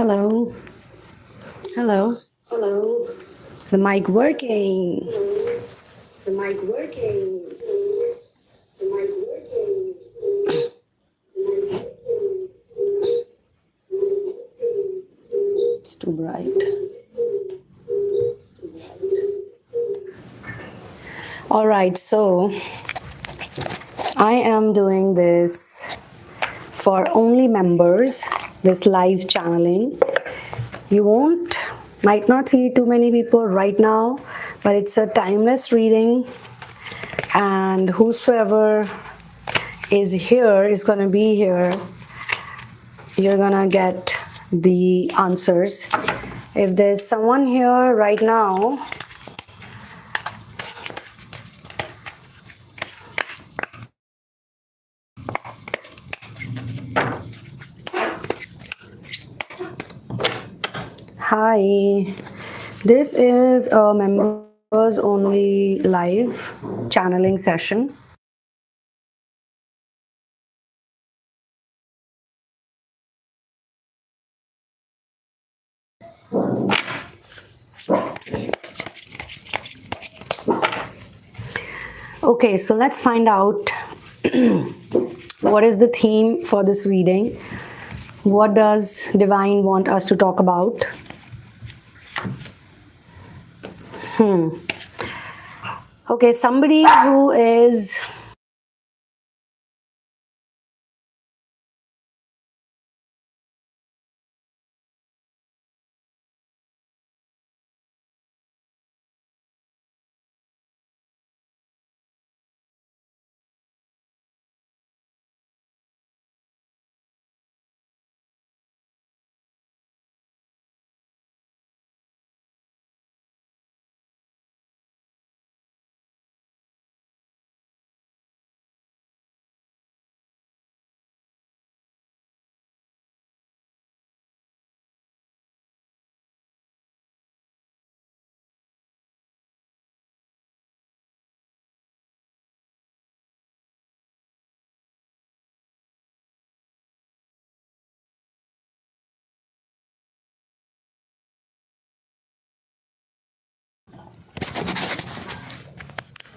Hello. Hello. Hello. Is the mic working? Is the mic working? Is the mic working? It's too bright. All right, so I am doing this for only members, this live channeling. You might not see too many people right now, but it's a timeless reading, and whosoever is here is going to be here. You're going to get the answers. If there's someone here right now, hi, this is a members only live channeling session. Okay, so let's find out what is the theme for this reading. What does Divine want us to talk about? Okay, somebody who is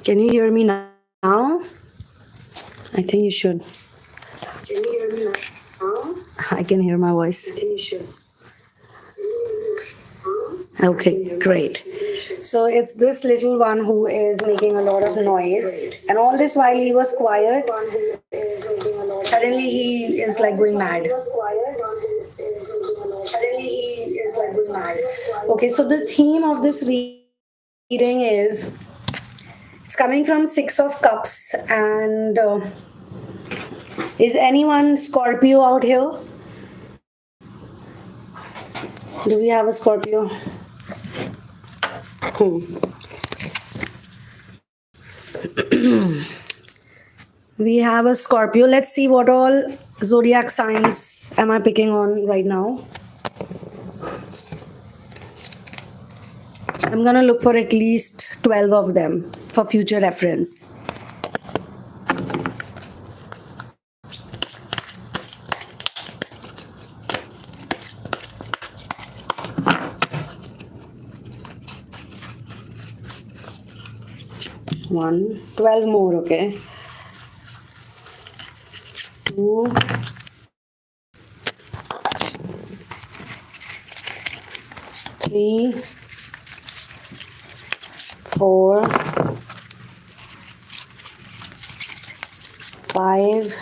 Can you hear me now? I think you should. Can you hear me now? I can hear my voice. I think you should. Okay, great. So it's this little one who is making a lot of noise. And all this while he was quiet, suddenly he is like going mad. Okay, so the theme of this reading is, it's coming from Six of Cups, and is anyone Scorpio out here? Do we have a Scorpio? We have a Scorpio. Let's see what all zodiac signs am I picking on right now. I'm gonna look for at least 12 of them for future reference. One, 12 more, okay. 2, 3, 4, 5,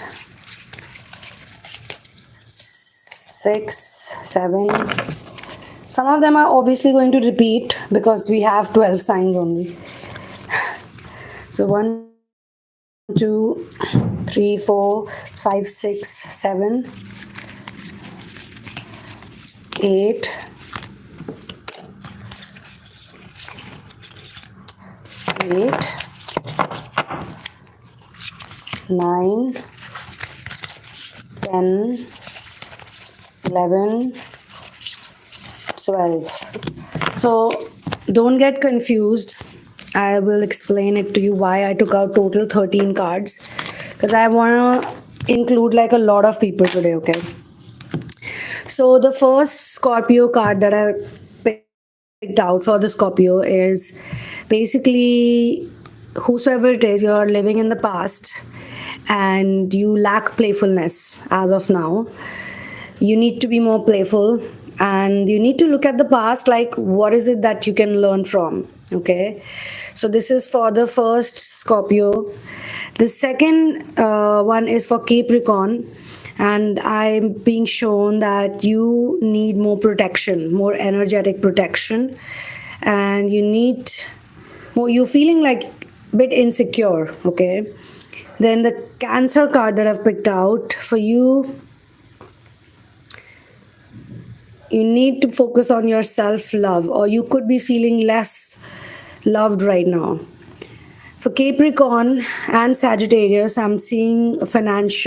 6, 7. Some of them are obviously going to repeat because we have 12 signs only. So 1, 2, 3, 4, 5, 6, 7, 8, 9, 10, 11, 12. So don't get confused. I will explain it to you why I took out total 13 cards, because I want to include like a lot of people today, okay? So the first Scorpio card that I picked out for the Scorpio is basically whosoever it is, you're living in the past and you lack playfulness as of now. You need to be more playful and you need to look at the past, like what is it that you can learn from. Okay, so this is for the first Scorpio. The second one is for Capricorn, and I'm being shown that you need more protection, more energetic protection, and you need more, you're feeling like a bit insecure. Okay, then the Cancer card that I've picked out for you, you need to focus on your self-love, or you could be feeling less loved right now. For Capricorn and Sagittarius, I'm seeing finance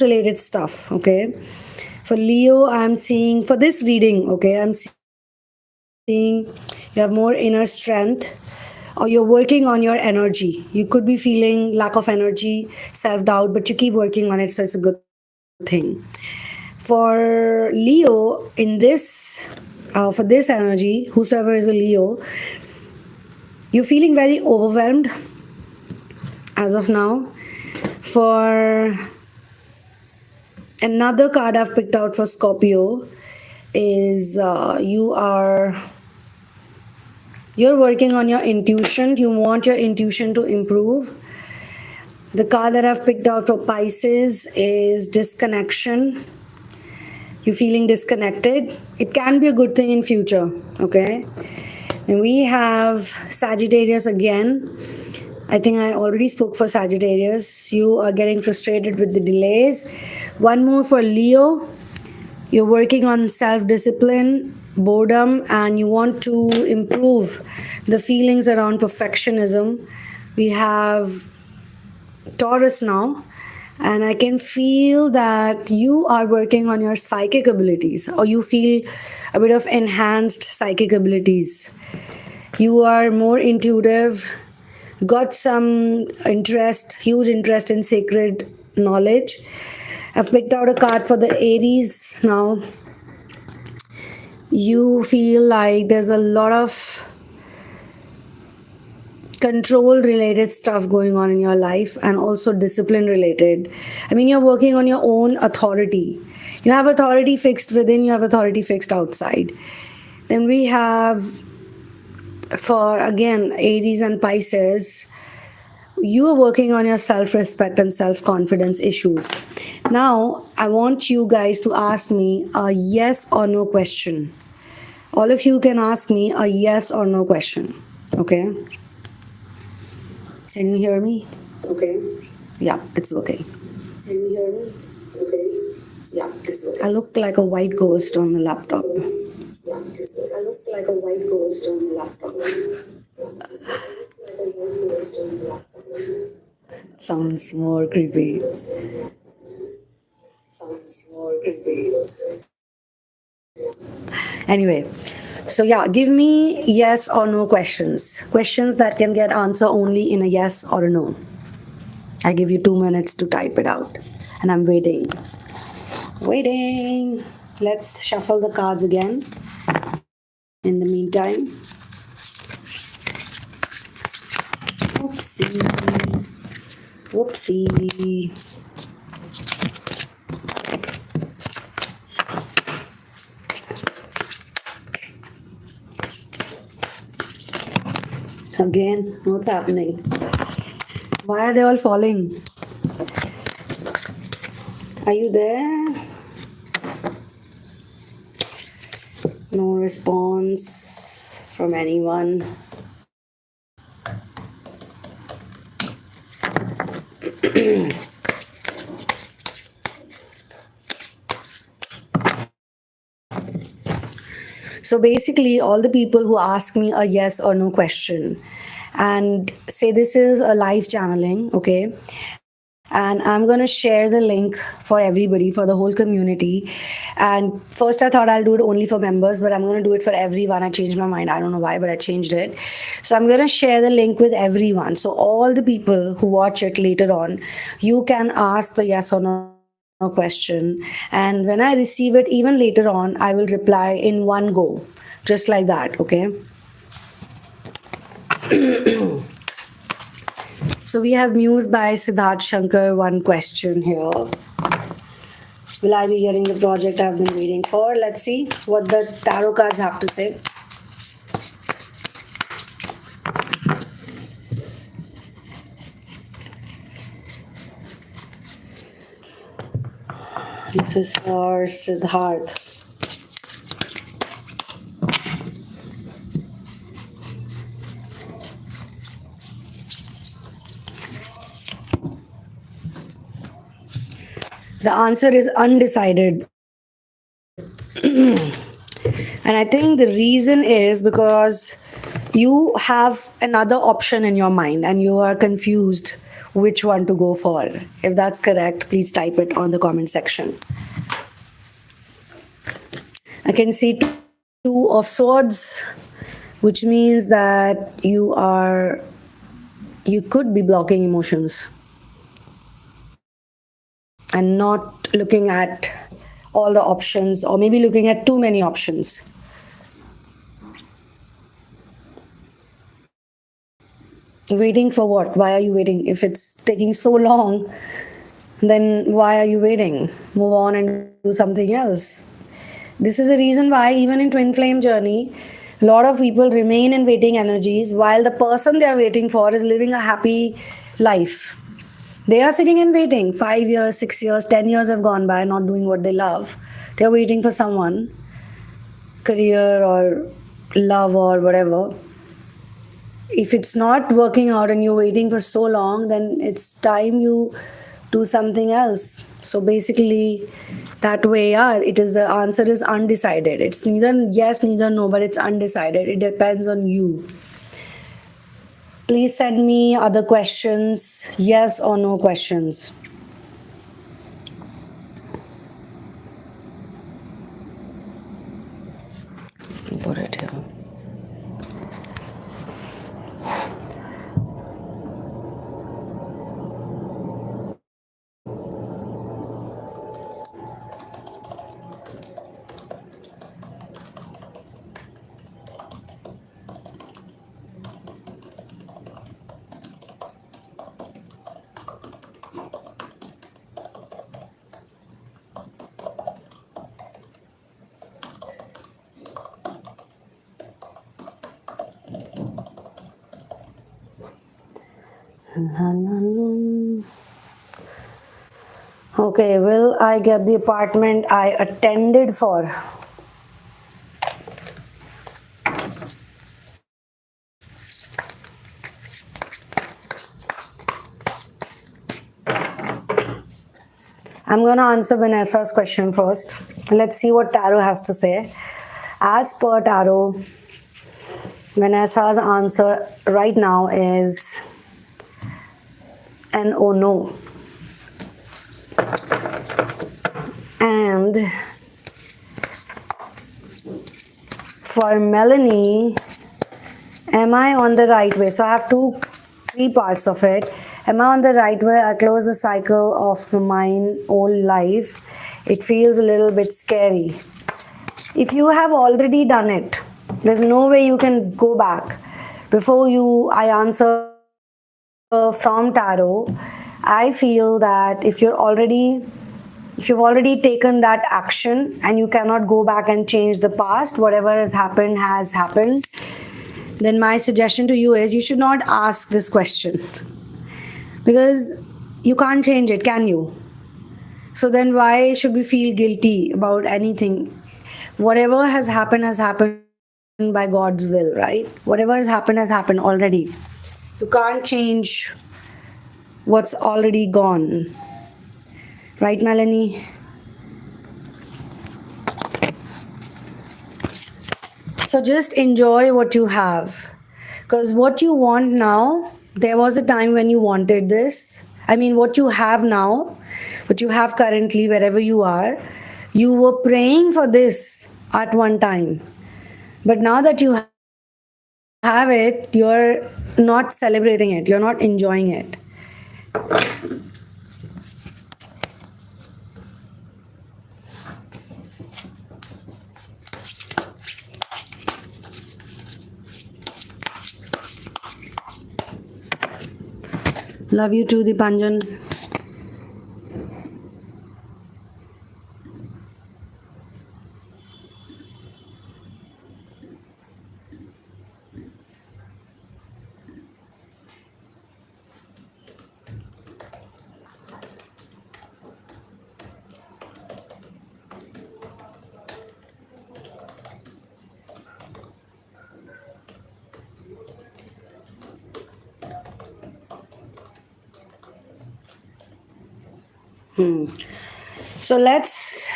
related stuff. Okay. For Leo, I'm seeing for this reading. Okay, I'm seeing you have more inner strength, or you're working on your energy. You could be feeling lack of energy, self doubt, but you keep working on it, so it's a good thing. For Leo, in this, for this energy, whosoever is a Leo, you're feeling very overwhelmed as of now. For another card I've picked out for Scorpio is you're working on your intuition. You want your intuition to improve. The card that I've picked out for Pisces is disconnection. You're feeling disconnected. It can be a good thing in future. Okay. And we have Sagittarius again. I think I already spoke for Sagittarius. You are getting frustrated with the delays. One more for Leo. You're working on self-discipline, boredom, and you want to improve the feelings around perfectionism. We have Taurus now. And I can feel that you are working on your psychic abilities, or you feel a bit of enhanced psychic abilities. You are more intuitive, got some interest, huge interest in sacred knowledge. I've picked out a card for the Aries now. You feel like there's a lot of control related stuff going on in your life, and also discipline related. I mean, you're working on your own authority. You have authority fixed within, you have authority fixed outside. Then we have, for again Aries and Pisces, you are working on your self-respect and self-confidence issues. Now I want you guys to ask me a yes or no question. All of you can ask me a yes or no question. Okay, can you hear me? Okay. Yeah, it's okay. Can you hear me? Okay. Yeah, it's okay. I look like a white ghost on the laptop. Yeah, I look like a white ghost on the laptop. Sounds more creepy. Sounds more creepy. Anyway, so yeah, give me yes or no questions. Questions that can get answer only in a yes or a no. I give you 2 minutes to type it out. And I'm waiting. Waiting. Let's shuffle the cards again. In the meantime. Whoopsie. Whoopsie. Again, what's happening? Why are they all falling? Are you there? No response from anyone. So basically, all the people who ask me a yes or no question and say this is a live channeling, okay? And I'm going to share the link for everybody, for the whole community. And first I thought I'll do it only for members, but I'm going to do it for everyone. I changed my mind. I don't know why, but I changed it. So I'm going to share the link with everyone. So all the people who watch it later on, you can ask the yes or no a question, and when I receive it, even later on, I will reply in one go, just like that. Okay. So we have Muse by Siddharth Shankar. One question here. Will I be getting the project I've been waiting for? Let's see what the tarot cards have to say. This is for Siddharth. The answer is undecided. And I think the reason is because you have another option in your mind and you are confused which one to go for. If that's correct, please type it on the comment section. I can see two of swords, which means that you could be blocking emotions and not looking at all the options, or maybe looking at too many options. Waiting for what? Why are you waiting? If it's taking so long, then why are you waiting? Move on and do something else. This is the reason why even in twin flame journey, a lot of people remain in waiting energies while the person they are waiting for is living a happy life. They are sitting and waiting. 5 years, 6 years, 10 years have gone by not doing what they love. They are waiting for someone, career or love or whatever. If it's not working out and you're waiting for so long, then it's time you do something else. So basically, that way, the answer is undecided. It's neither yes, neither no, but it's undecided. It depends on you. Please send me other questions, yes or no questions. Put it here. Okay, will I get the apartment I attended for? I'm going to answer Vanessa's question first. Let's see what tarot has to say. As per tarot, Vanessa's answer right now is an oh no. And for Melanie, am I on the right way? So I have three parts of it. Am I on the right way? I close the cycle of my old life. It feels a little bit scary. If you have already done it, there's no way you can go back. Before I answer from tarot, I feel that if you've already taken that action and you cannot go back and change the past, whatever has happened, then my suggestion to you is you should not ask this question. Because you can't change it, can you? So then why should we feel guilty about anything? Whatever has happened by God's will, right? Whatever has happened already. You can't change what's already gone. Right, Melanie? So just enjoy what you have. Because what you want now, there was a time when you wanted this. I mean, what you have now, what you have currently, wherever you are, you were praying for this at one time. But now that you have it, you're not celebrating it. You're not enjoying it. Love you too, Dipanjan. So let's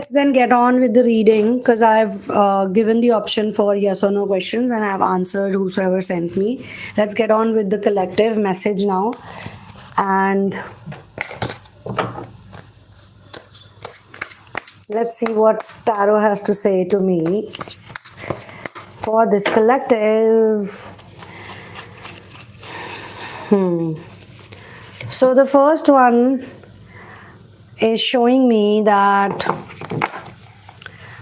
then get on with the reading, because I've given the option for yes or no questions and I've answered whosoever sent me. Let's get on with the collective message now, and let's see what tarot has to say to me for this collective. So the first one is showing me that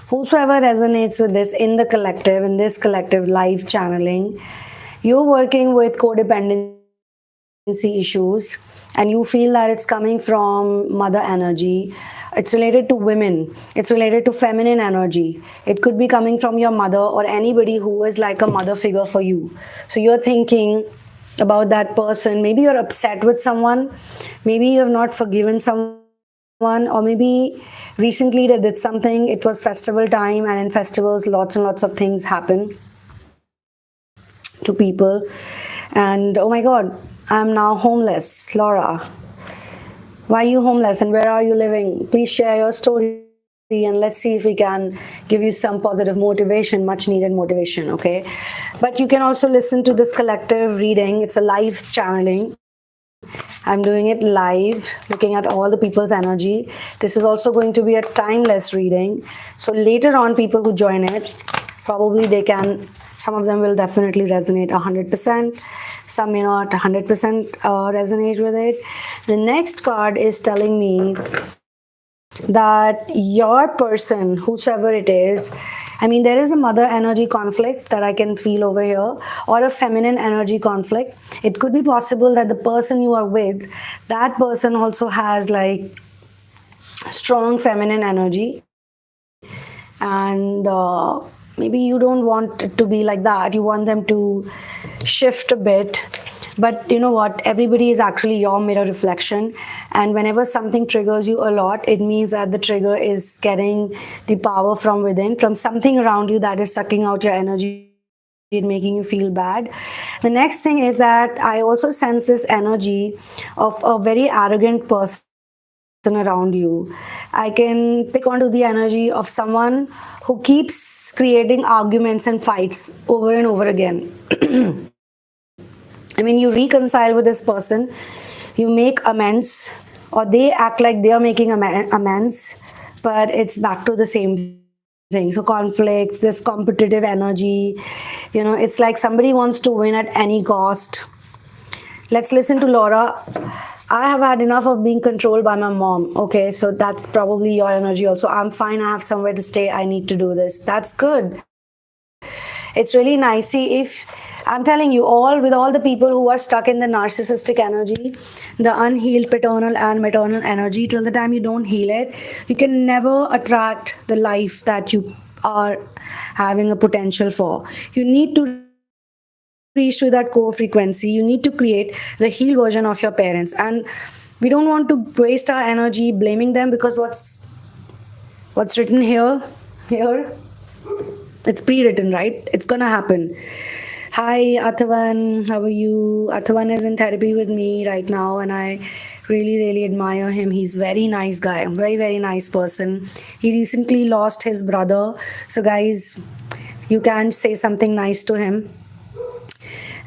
whosoever resonates with this in the collective, in this collective live channeling, you're working with codependency issues and you feel that it's coming from mother energy. It's related to women. It's related to feminine energy. It could be coming from your mother or anybody who is like a mother figure for you. So you're thinking about that person. Maybe you're upset with someone. Maybe you have not forgiven someone, or maybe recently they did something. It was festival time, and in festivals lots and lots of things happen to people. And oh my god, I'm now homeless. Laura, why are you homeless and where are you living? Please share your story and let's see if we can give you some positive motivation, much needed motivation. Okay, but you can also listen to this collective reading. It's a live channeling. I'm doing it live, looking at all the people's energy. This is also going to be a timeless reading. So later on, people who join it, probably they can, some of them will definitely resonate 100%. Some may not 100% resonate with it. The next card is telling me that your person, whosoever it is, I mean, there is a mother energy conflict that I can feel over here, or a feminine energy conflict. It could be possible that the person you are with, that person also has like strong feminine energy, and maybe you don't want it to be like that. You want them to shift a bit. But you know what? Everybody is actually your mirror reflection. And whenever something triggers you a lot, it means that the trigger is getting the power from within, from something around you that is sucking out your energy, making you feel bad. The next thing is that I also sense this energy of a very arrogant person around you. I can pick onto the energy of someone who keeps creating arguments and fights over and over again. I mean, you reconcile with this person, you make amends, or they act like they are making amends, but it's back to the same thing. So conflicts, this competitive energy, you know, it's like somebody wants to win at any cost. Let's listen to Laura. I have had enough of being controlled by my mom. Okay, so that's probably your energy also. I'm fine, I have somewhere to stay, I need to do this. That's good. It's really nice. See, if I'm telling you, with all the people who are stuck in the narcissistic energy, the unhealed paternal and maternal energy, till the time you don't heal it, you can never attract the life that you are having a potential for. You need to reach to that core frequency. You need to create the healed version of your parents. And we don't want to waste our energy blaming them, because what's written here, it's pre-written, right? It's gonna happen. Hi, Athavan. How are you? Athavan is in therapy with me right now, and I really, really admire him. He's a very nice guy, very, very nice person. He recently lost his brother. So, guys, you can say something nice to him.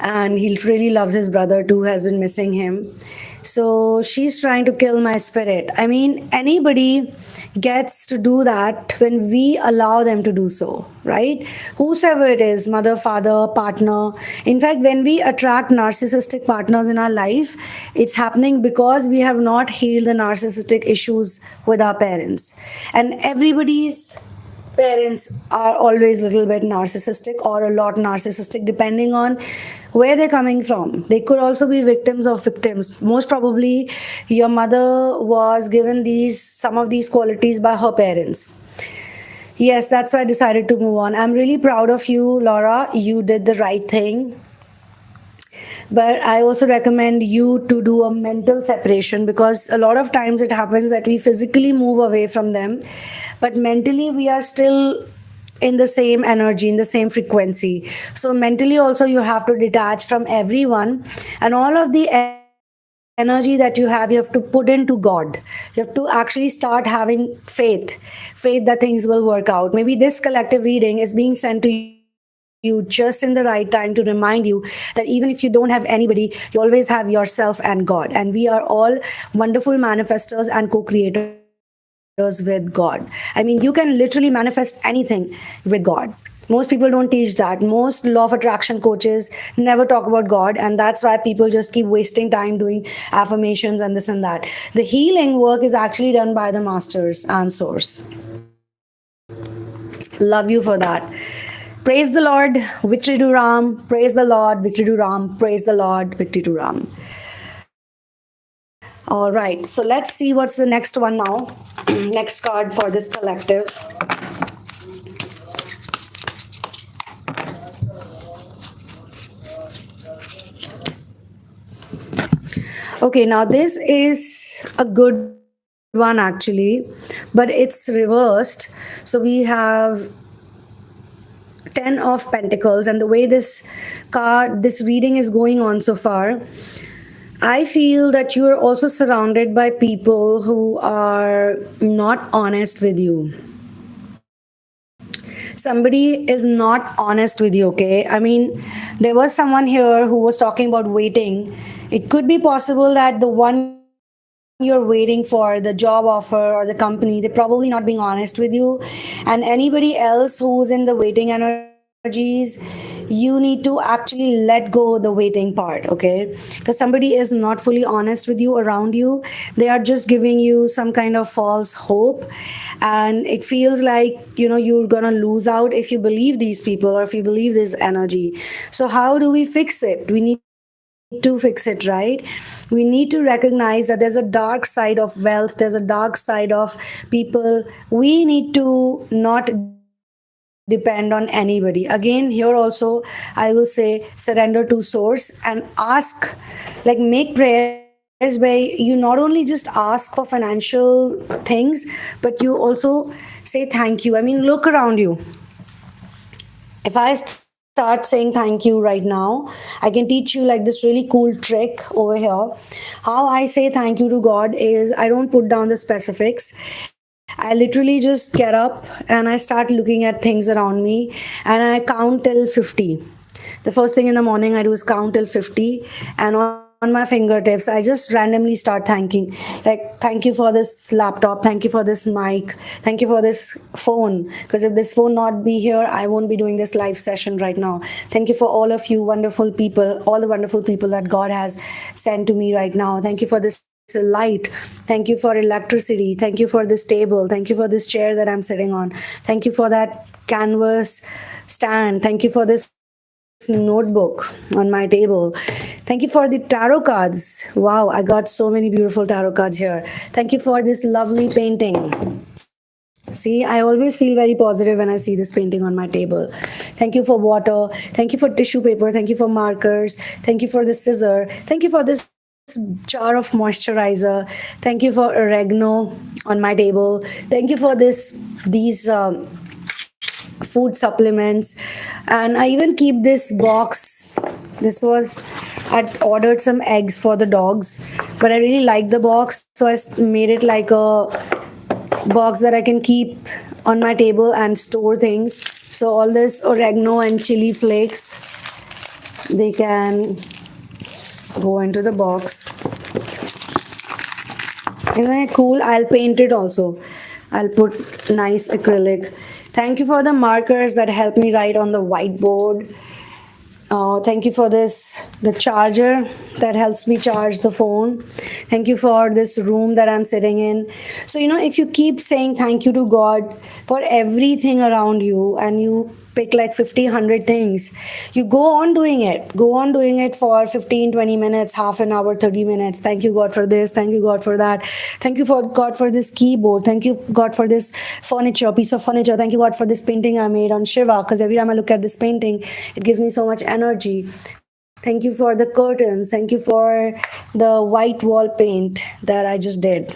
And he really loves his brother too, has been missing him. So she's trying to kill my spirit. I mean, anybody gets to do that when we allow them to do so, right? Whosoever it is, mother, father, partner. In fact, when we attract narcissistic partners in our life, it's happening because we have not healed the narcissistic issues with our parents. And everybody's parents are always a little bit narcissistic or a lot narcissistic, depending on where they're coming from. They could also be victims of victims. Most probably, your mother was given some of these qualities by her parents. Yes, that's why I decided to move on. I'm really proud of you, Laura. You did the right thing. But I also recommend you to do a mental separation, because a lot of times it happens that we physically move away from them, but mentally we are still in the same energy, in the same frequency. So mentally also you have to detach from everyone, and all of the energy that you have to put into God. You have to actually start having faith that things will work out. Maybe this collective reading is being sent to you just in the right time to remind you that even if you don't have anybody, you always have yourself and God. And we are all wonderful manifestors and co-creators with God. I mean, you can literally manifest anything with God. Most people don't teach that. Most law of attraction coaches never talk about God, and that's why people just keep wasting time doing affirmations and this and that. The healing work is actually done by the masters and source. Love you for that. Praise the Lord, victory to Ram. Praise the Lord, victory to Ram. Praise the Lord, victory to Ram. All right, so let's see what's the next one now. Next card for this collective. Okay, now this is a good one actually, but it's reversed. So we have 10 of Pentacles, and the way this reading is going on so far, I feel that you are also surrounded by people who are not honest with you. Somebody is not honest with you, okay? I mean, there was someone here who was talking about waiting. It could be possible that the one you're waiting for, the job offer or the company, they're probably not being honest with you. And anybody else who's in the waiting energies, you need to actually let go the waiting part, okay? Because somebody is not fully honest with you around you. They are just giving you some kind of false hope, and it feels like you're gonna lose out if you believe these people or if you believe this energy. So how do we fix it? We need to fix it, right? We need to recognize that there's a dark side of wealth, there's a dark side of people. We need to not depend on anybody. Again, here also I will say surrender to source and ask, like make prayers where you not only just ask for financial things, but you also say thank you. I mean, look around you. If I start saying thank you right now, I can teach you like this really cool trick over here. How I say thank you to God is I don't put down the specifics. I literally just get up and I start looking at things around me and I count till 50. The first thing in the morning I do is count till 50, and on my fingertips I just randomly start thanking, like thank you for this laptop, thank you for this mic, thank you for this phone, because if this phone not be here, I won't be doing this live session right now. Thank you for all of you wonderful people, all the wonderful people that God has sent to me right now. Thank you for this light, thank you for electricity, thank you for this table, thank you for this chair that I'm sitting on, thank you for that canvas stand, thank you for this notebook on my table, thank you for the tarot cards. Wow, I got so many beautiful tarot cards here. Thank you for this lovely painting. See, I always feel very positive when I see this painting on my table. Thank you for water, thank you for tissue paper, thank you for markers, thank you for the scissor, thank you for this jar of moisturizer, thank you for oregano on my table, thank you for these food supplements, and I even keep this box. This was, I'd ordered some eggs for the dogs, but I really liked the box, so I made it like a box that I can keep on my table and store things. So all this oregano and chili flakes, they can go into the box. Isn't it cool? I'll paint it also. I'll put nice acrylic. Thank you for the markers that help me write on the whiteboard. Thank you for this, the charger that helps me charge the phone. Thank you for this room that I'm sitting in. So, if you keep saying thank you to God for everything around you and you pick like 50, 100 things, you go on doing it. Go on doing it for 15, 20 minutes, half an hour, 30 minutes. Thank you, God, for this. Thank you, God, for that. Thank you, for God, for this keyboard. Thank you, God, for this piece of furniture. Thank you, God, for this painting I made on Shiva, because every time I look at this painting, it gives me so much energy. Thank you for the curtains. Thank you for the white wall paint that I just did.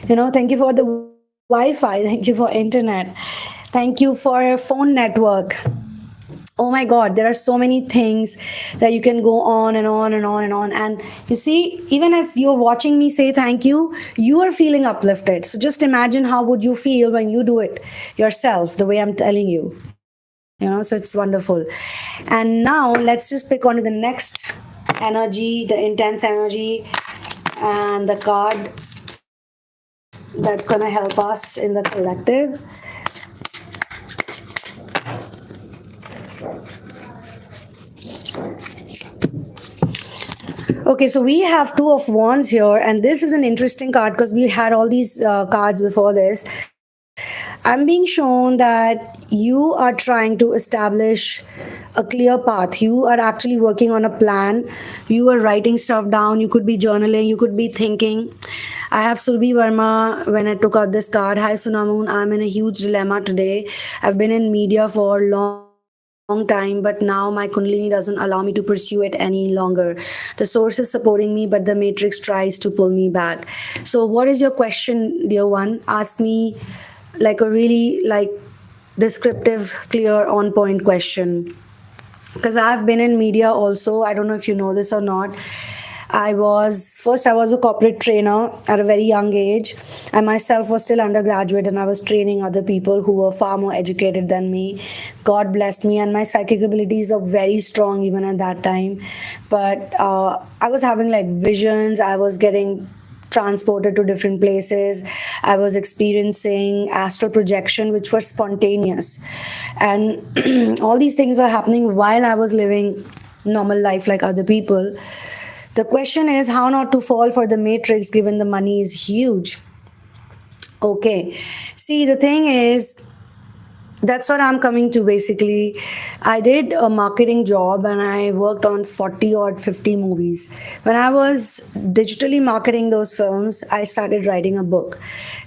Thank you for the Wi-Fi. Thank you for internet. Thank you for phone network. Oh my God, there are so many things that you can go on and on and on and on. And you see, even as you're watching me say thank you are feeling uplifted. So just imagine how would you feel when you do it yourself, the way I'm telling you. So it's wonderful. And now let's just pick on to the next energy, the intense energy, and the card that's going to help us in the collective. Okay, so we have Two of Wands here, and this is an interesting card because we had all these cards before this. I'm being shown that you are trying to establish a clear path. You are actually working on a plan. You are writing stuff down. You could be journaling. You could be thinking. I have Surbhi Verma when I took out this card. Hi, TheSunamoon. I'm in a huge dilemma today. I've been in media for long time, but now my Kundalini doesn't allow me to pursue it any longer. The source is supporting me, but the matrix tries to pull me back. So what is your question, dear one? Ask me like a really descriptive, clear, on point question. Because I've been in media also. I don't know if you know this or not. I was a corporate trainer at a very young age. I myself was still undergraduate and I was training other people who were far more educated than me. God blessed me and my psychic abilities were very strong even at that time. But I was having like visions. I was getting transported to different places. I was experiencing astral projection, which was spontaneous. And all these things were happening while I was living normal life like other people. The question is how not to fall for the matrix given the money is huge. Okay. See, the thing is, that's what I'm coming to basically. I did a marketing job and I worked on 40 or 50 movies. When I was digitally marketing those films, I started writing a book.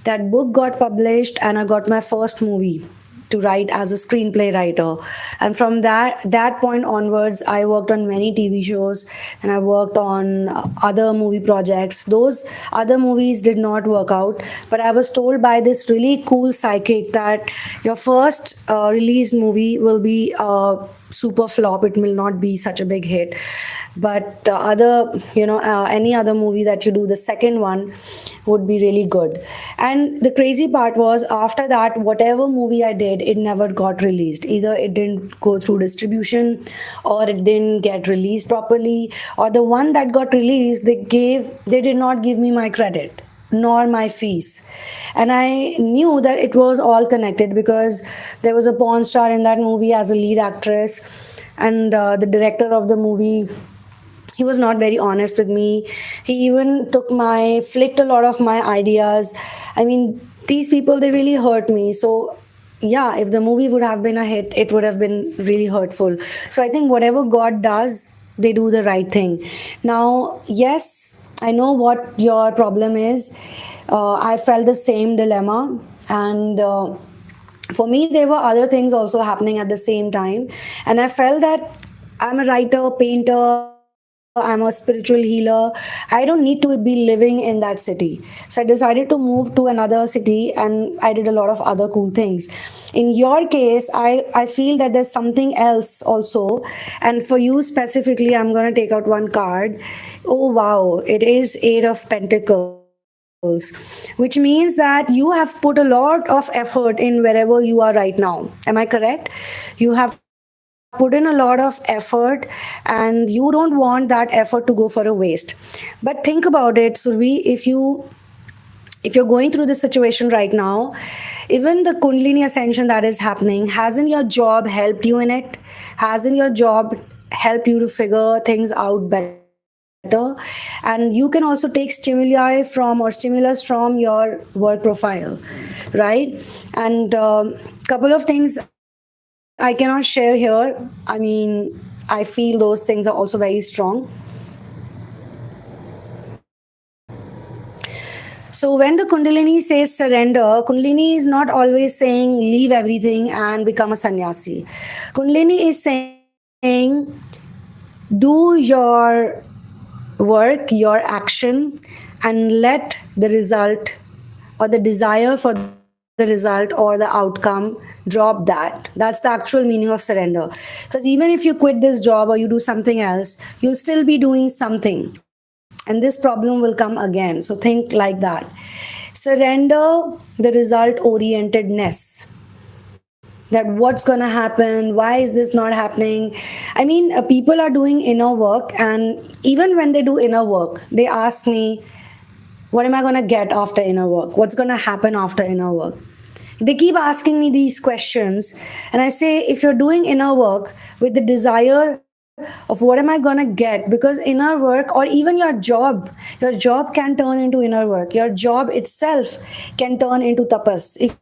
That book got published and I got my first movie to write as a screenplay writer. And from that point onwards, I worked on many TV shows and I worked on other movie projects. Those other movies did not work out, but I was told by this really cool psychic that your first released movie will be super flop. It will not be such a big hit, but any other movie that you do, the second one would be really good. And the crazy part was, after that, whatever movie I did, it never got released. Either it didn't go through distribution or it didn't get released properly, or the one that got released, they did not give me my credit nor my fees. And I knew that it was all connected because there was a porn star in that movie as a lead actress, and the director of the movie, he was not very honest with me. He even flicked a lot of my ideas. I mean, these people, they really hurt me. So yeah, if the movie would have been a hit, it would have been really hurtful. So I think whatever God does, they do the right thing. Now, yes, I know what your problem is. I felt the same dilemma, and for me, there were other things also happening at the same time. And I felt that I'm a writer, painter, I'm a spiritual healer. I don't need to be living in that city. So I decided to move to another city and I did a lot of other cool things. In your case, I feel that there's something else also. And for you specifically, I'm going to take out one card. Oh, wow. It is Eight of Pentacles, which means that you have put a lot of effort in wherever you are right now. Am I correct? You have put in a lot of effort and you don't want that effort to go for a waste. But think about it, Survi, if you're going through this situation right now, even the Kundalini ascension that is happening, hasn't your job helped you in it? Hasn't your job help you to figure things out better. And you can also take stimuli from or stimulus from your work profile, right? And couple of things I cannot share here. I mean, I feel those things are also very strong. So when the Kundalini says surrender, Kundalini is not always saying leave everything and become a sannyasi. Kundalini is saying do your work, your action, and let the result or the desire for the result or the outcome drop that. That's the actual meaning of surrender. Because even if you quit this job or you do something else, you'll still be doing something. And this problem will come again. So think like that. Surrender the result orientedness, that what's going to happen, why is this not happening. I mean, people are doing inner work, and even when they do inner work, they ask me, what am I going to get after inner work, what's going to happen after inner work. They keep asking me these questions, and I say, if you're doing inner work with the desire of what am I going to get, because inner work or even your job can turn into inner work, your job itself can turn into tapas if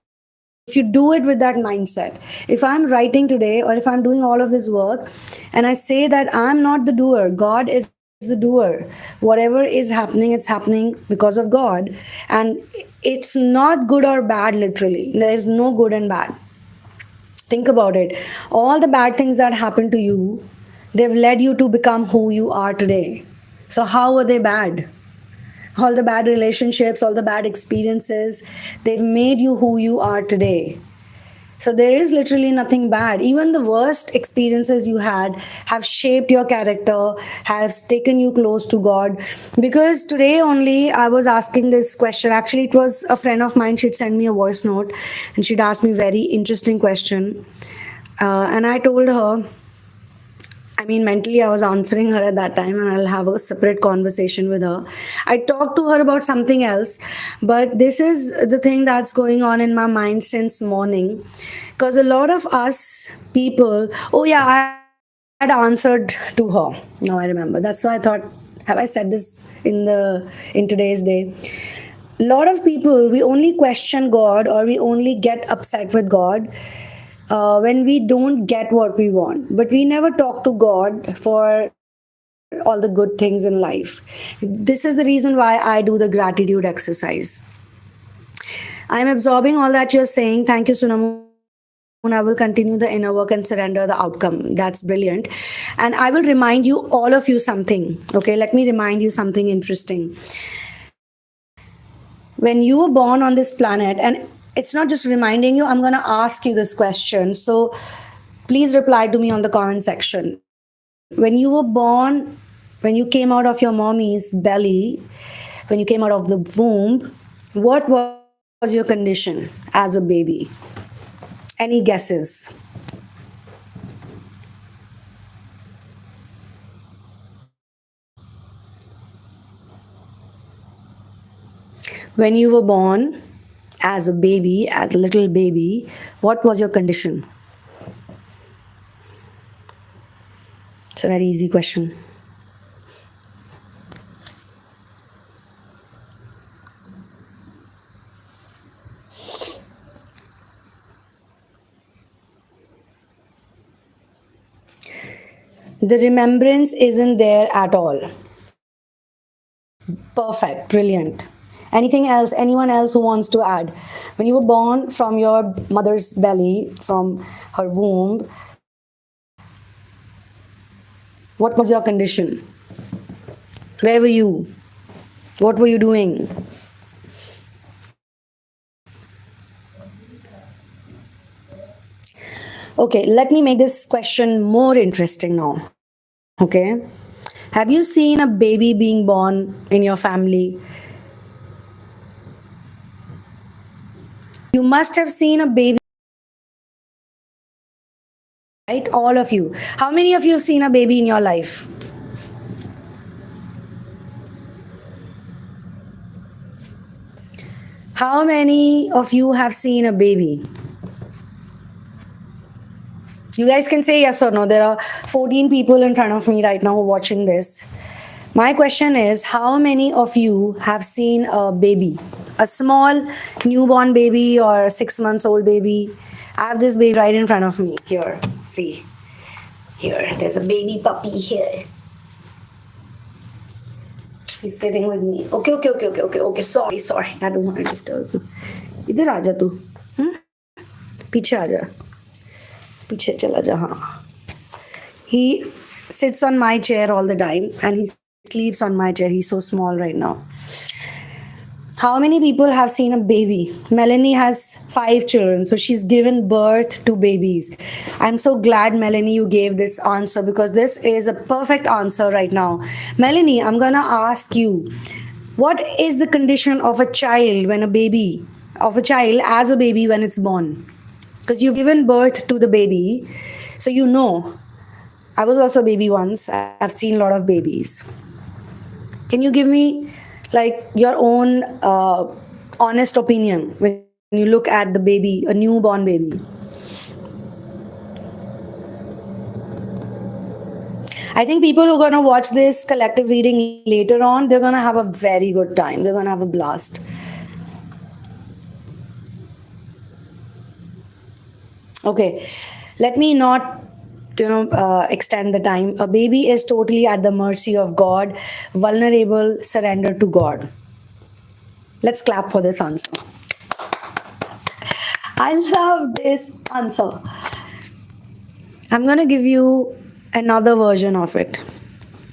you do it with that mindset. If I'm writing today or if I'm doing all of this work and I say that I'm not the doer, God is the doer, whatever is happening, it's happening because of God. And it's not good or bad, literally. There is no good and bad. Think about it. All the bad things that happened to you, they've led you to become who you are today. So, how were they bad? All the bad relationships, all the bad experiences, they've made you who you are today. So there is literally nothing bad. Even the worst experiences you had have shaped your character, has taken you close to God. Because today only I was asking this question. Actually, it was a friend of mine. She'd send me a voice note and she'd asked me a very interesting question. And I told her, I mean, mentally, I was answering her at that time, and I'll have a separate conversation with her. I talked to her about something else, but this is the thing that's going on in my mind since morning. Because a lot of us people, oh, yeah, I had answered to her. Now I remember. That's why I thought, have I said this in today's day? A lot of people, we only question God or we only get upset with God when we don't get what we want. But we never talk to God for all the good things in life. This is the reason why I do the gratitude exercise. I'm absorbing all that you're saying. Thank you, Sunamoon. I will continue the inner work and surrender the outcome. That's brilliant. And I will remind you, all of you, something. Okay, let me remind you something interesting. When you were born on this planet, and it's not just reminding you, I'm going to ask you this question. So please reply to me on the comment section. When you were born, when you came out of your mommy's belly, when you came out of the womb, what was your condition as a baby? Any guesses? When you were born as a baby, as a little baby, what was your condition? It's a very easy question. The remembrance isn't there at all. Perfect, brilliant. Anything else? Anyone else who wants to add? When you were born from your mother's belly, from her womb, what was your condition? Where were you? What were you doing? Okay, let me make this question more interesting now. Okay. Have you seen a baby being born in your family? You must have seen a baby, right? All of you. How many of you have seen a baby in your life? How many of you have seen a baby? You guys can say yes or no. There are 14 people in front of me right now watching this. My question is, how many of you have seen a baby? A small newborn baby or a 6 months old baby? I have this baby right in front of me. Here, see. Here, there's a baby puppy here. He's sitting with me. Okay. Sorry. I don't want to disturb you. इधर आ जा तू. पीछे आ जा. पीछे चला जा. हाँ. He sits on my chair all the time and he sleeps on my chair. He's so small right now. How many people have seen a baby? Melanie has 5 children, so she's given birth to babies. I'm so glad, Melanie, you gave this answer because this is a perfect answer right now. Melanie, I'm gonna ask you, what is the condition of a child when as a baby when it's born? Because you've given birth to the baby, so you know. I was also a baby once. I've seen a lot of babies. Can you give me like your own honest opinion when you look at the baby, a newborn baby? I think people who are going to watch this collective reading later on, they're going to have a very good time. They're going to have a blast. Okay, let me not extend the time. A baby is totally at the mercy of God, vulnerable, surrendered to God. Let's clap for this answer. I love this answer. I'm going to give you another version of it.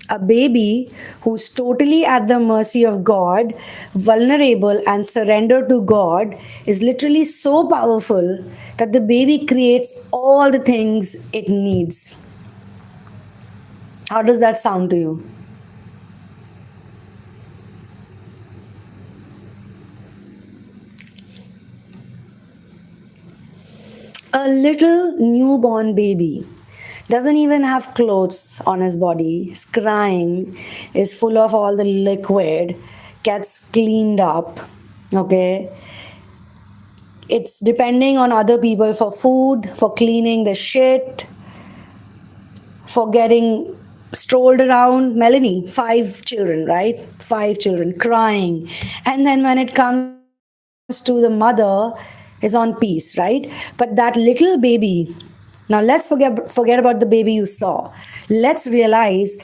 A baby who's totally at the mercy of God, vulnerable and surrendered to God is literally so powerful that the baby creates all the things it needs. How does that sound to you? A little newborn baby doesn't even have clothes on his body, is crying, is full of all the liquid, gets cleaned up, okay? It's depending on other people for food, for cleaning the shit, for getting strolled around. Melanie, 5 children, right? 5 children crying. And then when it comes to the mother, is on peace, right? But that little baby, now let's forget about the baby you saw. Let's realize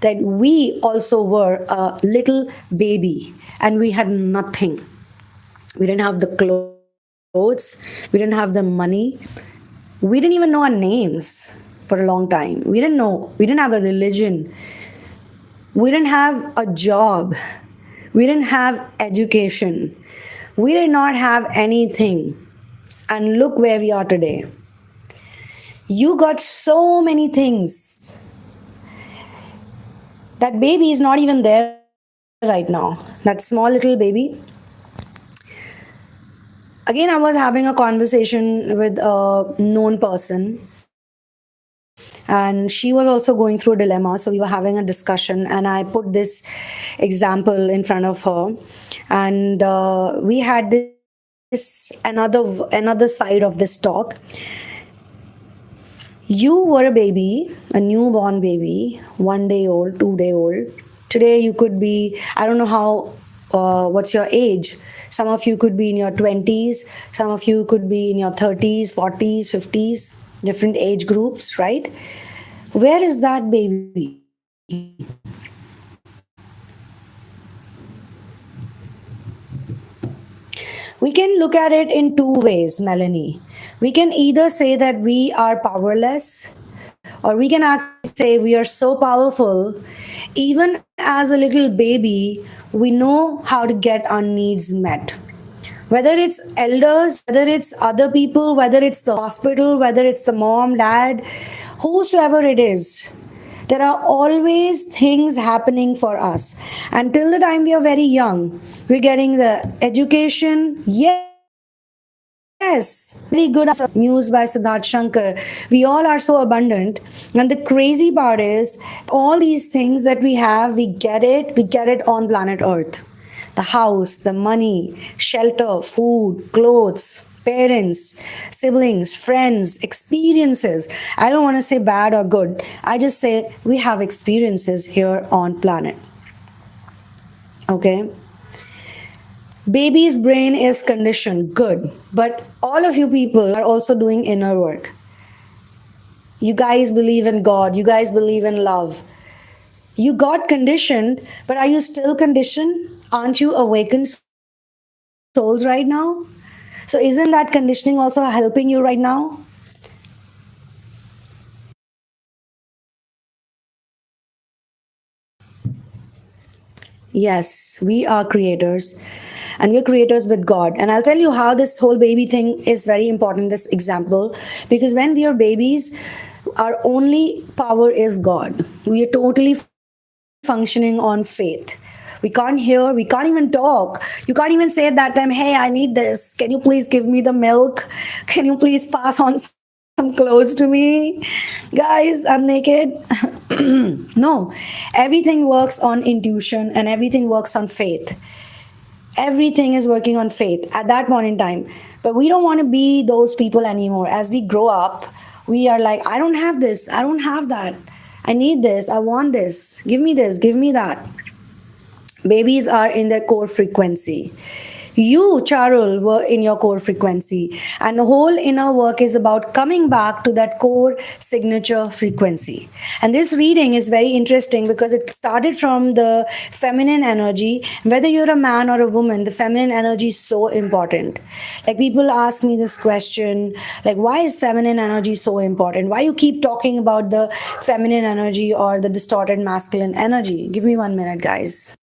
that we also were a little baby and we had nothing. We didn't have the clothes. We didn't have the money. We didn't even know our names for a long time. We didn't know. We didn't have a religion. We didn't have a job. We didn't have education. We did not have anything. And look where we are today. You got so many things. That baby is not even there right now. That small little baby. Again, I was having a conversation with a known person. And she was also going through a dilemma. So we were having a discussion and I put this example in front of her. And we had this another side of this talk. You were a baby, a newborn baby, 1 day old, 2 day old. Today you could be, I don't know what's your age. Some of you could be in your 20s. Some of you could be in your 30s, 40s, 50s, different age groups, right? Where is that baby? We can look at it in 2 ways, Melanie. We can either say that we are powerless, or we can actually say we are so powerful. Even as a little baby, we know how to get our needs met. Whether it's elders, whether it's other people, whether it's the hospital, whether it's the mom, dad, whosoever it is, there are always things happening for us. Until the time we are very young, we're getting the education. Yes, very good. Mused by Siddharth Shankar. We all are so abundant. And the crazy part is, all these things that we have, we get it on planet Earth. The house, the money, shelter, food, clothes, parents, siblings, friends, experiences. I don't want to say bad or good. I just say we have experiences here on planet. Okay? Baby's brain is conditioned, good. But all of you people are also doing inner work. You guys believe in God, you guys believe in love. You got conditioned, but are you still conditioned? Aren't you awakened souls right now? So, isn't that conditioning also helping you right now? Yes, we are creators and we're creators with God. And I'll tell you how this whole baby thing is very important, this example, because when we are babies, our only power is God. We are totally functioning on faith. We can't hear, we can't even talk. You can't even say at that time, hey, I need this. Can you please give me the milk? Can you please pass on some clothes to me? Guys, I'm naked. No, everything works on intuition and everything works on faith. Everything is working on faith at that point in time. But we don't want to be those people anymore. As we grow up, we are like, I don't have this, I don't have that. I need this, I want this, give me that. Babies are in their core frequency. You, Charul, were in your core frequency. And the whole inner work is about coming back to that core signature frequency. And this reading is very interesting because it started from the feminine energy. Whether you're a man or a woman, the feminine energy is so important. Like people ask me this question, like, why is feminine energy so important? Why you keep talking about the feminine energy or the distorted masculine energy? Give me 1 minute, guys.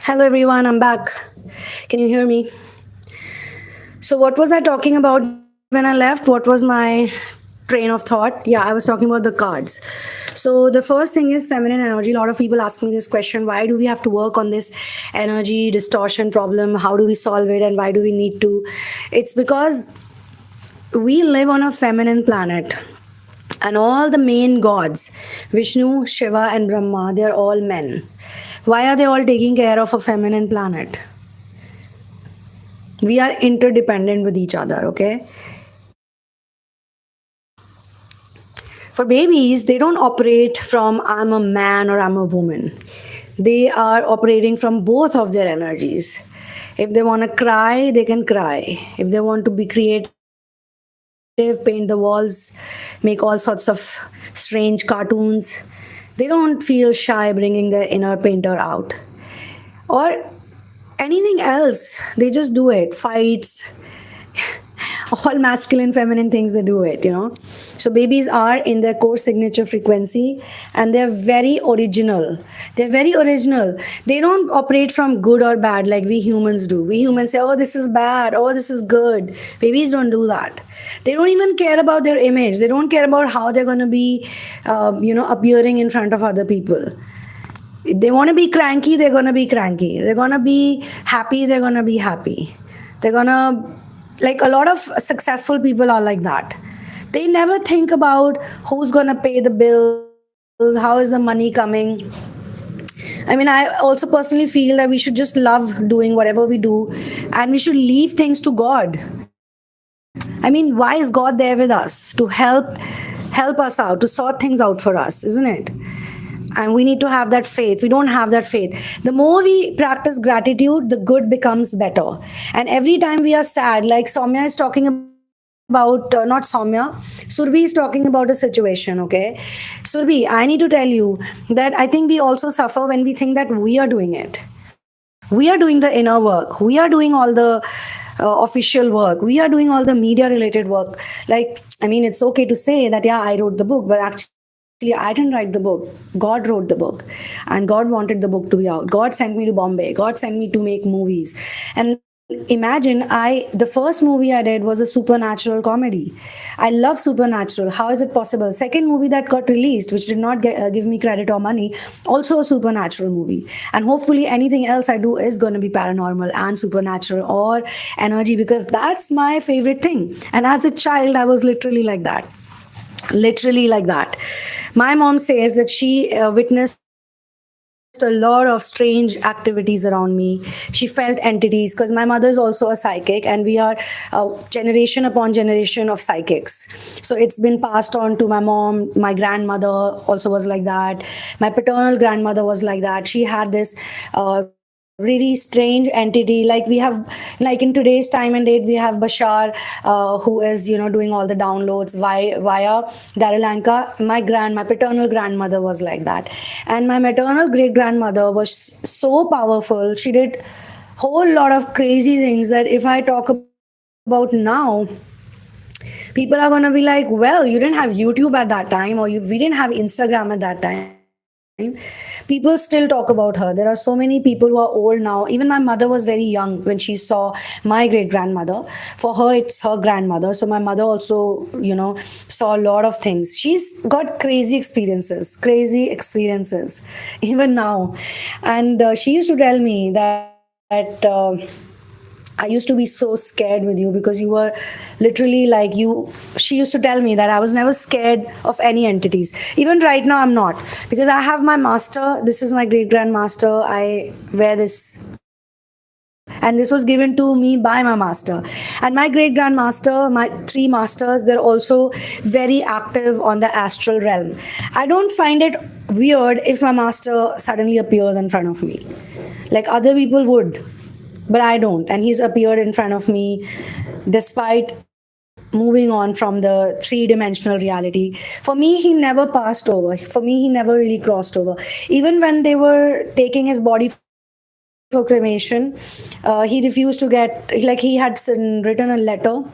Hello, everyone. I'm back. Can you hear me? So, what was I talking about when I left? What was my train of thought? Yeah, I was talking about the cards. So, the first thing is feminine energy. A lot of people ask me this question, why do we have to work on this energy distortion problem? How do we solve it? And why do we need to? It's because we live on a feminine planet. And all the main gods, Vishnu, Shiva, and Brahma, they're all men. Why are they all taking care of a feminine planet? We are interdependent with each other, okay? For babies, they don't operate from I'm a man or I'm a woman. They are operating from both of their energies. If they want to cry, they can cry. If they want to be creative, paint the walls, make all sorts of strange cartoons, they don't feel shy bringing their inner painter out. Or anything else, they just do it. Fights, all masculine, feminine things, they do it, So babies are in their core signature frequency, and they're very original. They're very original. They don't operate from good or bad like we humans do. We humans say, oh, this is bad, oh, this is good. Babies don't do that. They don't even care about their image. They don't care about how they're going to be, appearing in front of other people. They want to be cranky, they're going to be cranky. They're going to be happy, they're going to be happy. They're going to, like, a lot of successful people are like that. They never think about who's going to pay the bills, how is the money coming. I mean, I also personally feel that we should just love doing whatever we do, and we should leave things to God. I mean, why is God there with us? To help us out, to sort things out for us, isn't it? And we need to have that faith. We don't have that faith. The more we practice gratitude, the good becomes better. And every time we are sad, like Soumya is talking about, not Soumya, Surbhi is talking about a situation, okay? Surbhi, I need to tell you that I think we also suffer when we think that we are doing it. We are doing the inner work. We are doing all the official work. We are doing all the media related work. Like, I mean, it's okay to say that, yeah, I wrote the book, but actually, I didn't write the book. God wrote the book, and God wanted the book to be out. God sent me to Bombay. God sent me to make movies. And imagine, the first movie I did was a supernatural comedy. I love supernatural. How is it possible? Second movie that got released, which did not give me credit or money, also a supernatural movie. And hopefully anything else I do is going to be paranormal and supernatural or energy, because that's my favorite thing. And as a child, I was literally like that. Literally like that. My mom says that she witnessed a lot of strange activities around me. She felt entities, because my mother is also a psychic, and we are generation upon generation of psychics. So it's been passed on to my mom. My grandmother also was like that. My paternal grandmother was like that. She had this really strange entity, like we have, like in today's time and date, we have Bashar, who is doing all the downloads via Daralanka. My paternal grandmother was like that, and my maternal great grandmother was so powerful. She did whole lot of crazy things that if I talk about now, people are going to be like, well, you didn't have YouTube at that time, or we didn't have Instagram at that time. People still talk about her. There are so many people who are old now. Even my mother was very young when she saw my great grandmother. For her, it's her grandmother. So my mother also, saw a lot of things. She's got crazy experiences, even now. And she used to tell me that I used to be so scared with you, because you were literally like you. She used to tell me that I was never scared of any entities. Even right now, I'm not, because I have my master. This is my great grandmaster. I wear this, and this was given to me by my master. And my great grandmaster, my 3 masters, they're also very active on the astral realm. I don't find it weird if my master suddenly appears in front of me, like other people would. But I don't. And he's appeared in front of me despite moving on from the 3-dimensional reality. For me, he never passed over. For me, he never really crossed over. Even when they were taking his body for cremation, he refused to he had written a letter.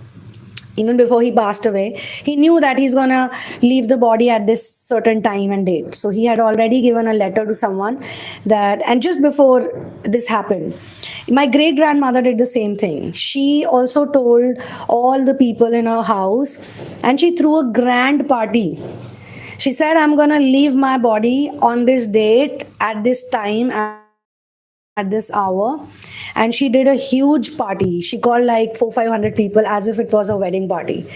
Even before he passed away, he knew that he's gonna leave the body at this certain time and date. So he had already given a letter to someone and just before this happened, my great grandmother did the same thing. She also told all the people in her house, and she threw a grand party. She said, I'm gonna leave my body on this date, at this time, at this hour. And she did a huge party. She called like 400-500 people, as if it was a wedding party.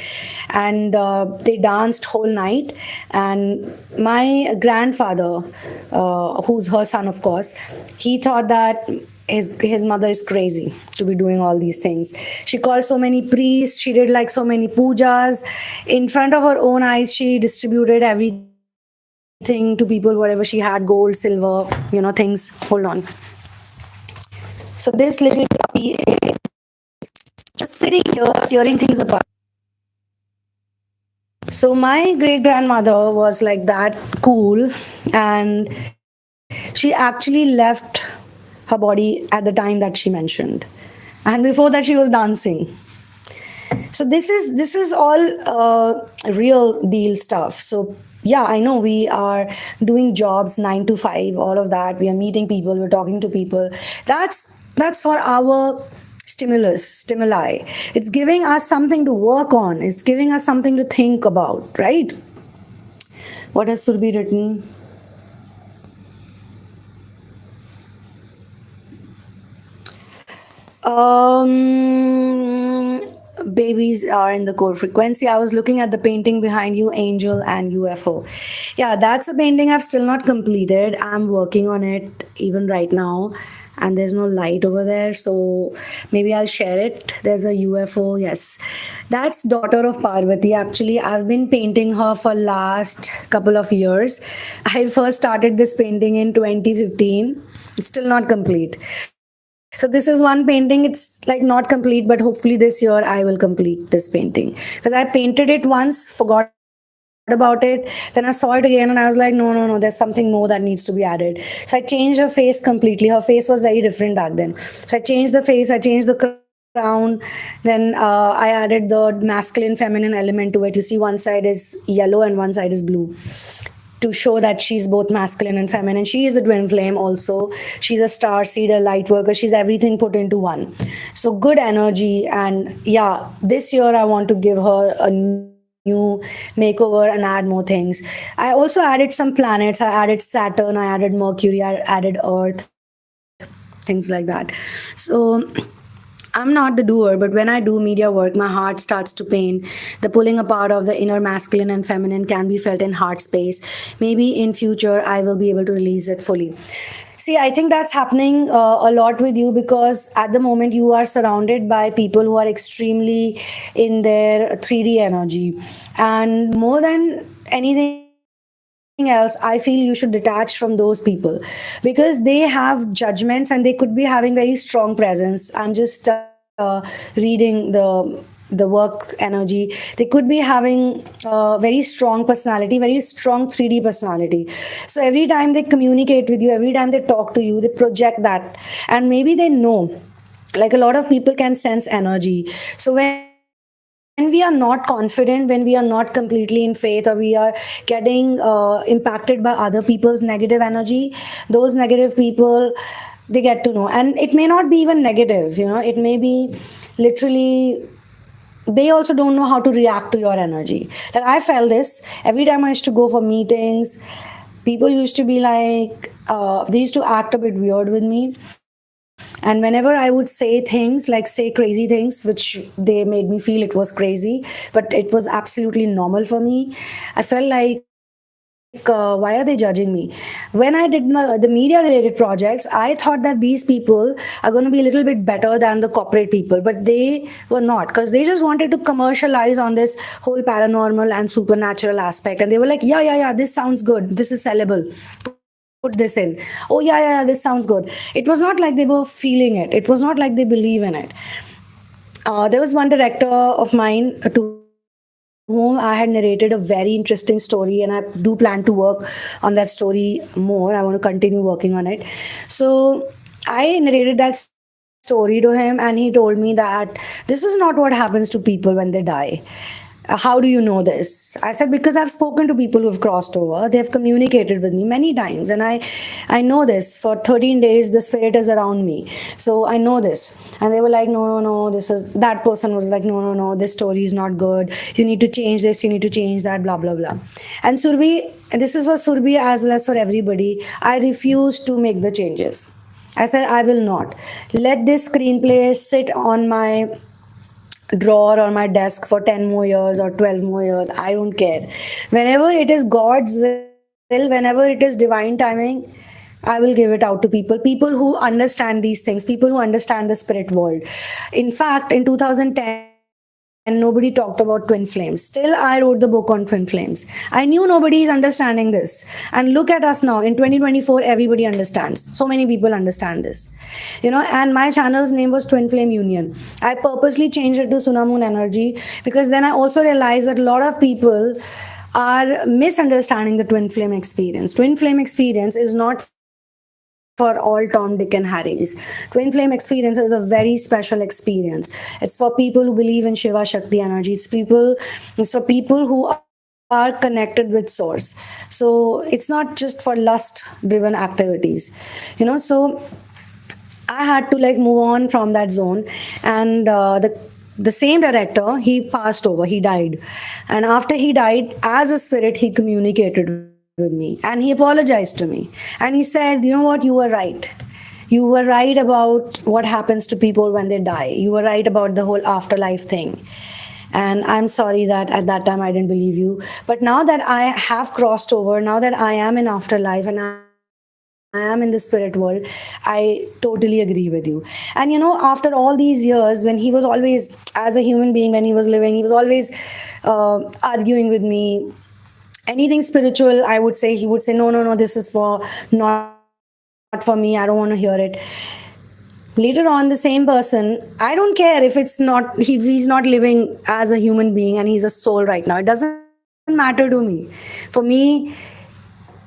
And they danced whole night. And my grandfather, who's her son, of course, he thought that his mother is crazy to be doing all these things. She called so many priests. She did like so many pujas. In front of her own eyes, she distributed everything to people, whatever she had, gold, silver, things. Hold on. So this little puppy is just sitting here tearing things apart. So my great grandmother was like that cool, and she actually left her body at the time that she mentioned. And before that, she was dancing. So this is all real deal stuff. So yeah, I know we are doing jobs 9 to 5, all of that. We are meeting people, we're talking to people. That's for our stimuli. It's giving us something to work on. It's giving us something to think about, right? What has Surbi written? Babies are in the core frequency. I was looking at the painting behind you, Angel and UFO. Yeah, that's a painting I've still not completed. I'm working on it even right now, and there's no light over there, so maybe I'll share it. There's a UFO. Yes, that's daughter of Parvati. Actually, I've been painting her for last couple of years. I first started this painting in 2015. It's still not complete. So this is one painting. It's like not complete, but hopefully this year I will complete this painting, because I painted it once, forgot about it, then I saw it again and I was like, no, there's something more that needs to be added. So I changed her face completely. Her face was very different back then. So I changed the face, I changed the crown, then I added the masculine feminine element to it. You see, one side is yellow and one side is blue, to show that she's both masculine and feminine. She is a twin flame also. She's a star seed, a light worker. She's everything put into one. So good energy. And yeah, this year I want to give her a new makeover and add more things. I also added some planets. I added Saturn, I added Mercury, I added Earth, things like that. So I'm not the doer, but when I do media work, my heart starts to pain. The pulling apart of the inner masculine and feminine can be felt in heart space. Maybe in future, I will be able to release it fully. See, I think that's happening a lot with you, because at the moment you are surrounded by people who are extremely in their 3D energy. And more than anything else, I feel you should detach from those people, because they have judgments and they could be having very strong presence. I'm just reading the work energy. They could be having a very strong personality, very strong 3D personality. So every time they communicate with you, every time they talk to you, they project that, and maybe they know, like a lot of people can sense energy. So when we are not confident, when we are not completely in faith, or we are getting impacted by other people's negative energy, those negative people, they get to know. And it may not be even negative, it may be literally, they also don't know how to react to your energy. Like, I felt this every time I used to go for meetings. People used to be like, they used to act a bit weird with me. And whenever I would say things, like say crazy things, which they made me feel it was crazy, but it was absolutely normal for me, I felt like, why are they judging me? When I did the media related projects, I thought that these people are going to be a little bit better than the corporate people, but they were not, because they just wanted to commercialize on this whole paranormal and supernatural aspect. And they were like, yeah, this sounds good. This is sellable. Put this in. Oh, yeah, this sounds good. It was not like they were feeling it. It was not like they believe in it. There was one director of mine to whom I had narrated a very interesting story, and I do plan to work on that story more. I want to continue working on it. So I narrated that story to him, and he told me that this is not what happens to people when they die. How do you know this? I said, because I've spoken to people who've crossed over. They have communicated with me many times, and I know this. For 13 days, the spirit is around me, so I know this. And they were like, no, this is, that person was like, no, this story is not good. You need to change this. You need to change that. Blah blah blah. And Surbi, this is for Surbi as well as for everybody. I refuse to make the changes. I said, I will not let this screenplay sit on my drawer or my desk for 10 more years or 12 more years. I don't care. Whenever it is God's will, whenever it is divine timing, I will give it out to people who understand these things, people who understand the spirit world. In fact, in 2010, and nobody talked about twin flames. Still, I wrote the book on twin flames. I knew nobody is understanding this. And look at us now. In 2024, everybody understands. So many people understand this. And my channel's name was Twin Flame Union. I purposely changed it to TheSunamoon Energy, because then I also realized that a lot of people are misunderstanding the twin flame experience. Twin flame experience is not for all Tom, Dick, and Harrys. Twin flame experience is a very special experience. It's for people who believe in Shiva Shakti energy. It's for people who are connected with source. So it's not just for lust driven activities. So I had to like move on from that zone, and the same director, he passed over, he died, and after he died, as a spirit, he communicated with me and he apologized to me, and he said, "You know what? You were right. You were right about what happens to people when they die. You were right about the whole afterlife thing." And I'm sorry that at that time I didn't believe you. But now that I have crossed over, now that I am in afterlife and I am in the spirit world, I totally agree with you. And after all these years, when he was always, as a human being, when he was living, he was always arguing with me. Anything spiritual, I would say, he would say, "No, no, no, this is for not for me. I don't want to hear it." Later on, the same person, I don't care if he's not living as a human being and he's a soul right now. It doesn't matter to me. For me,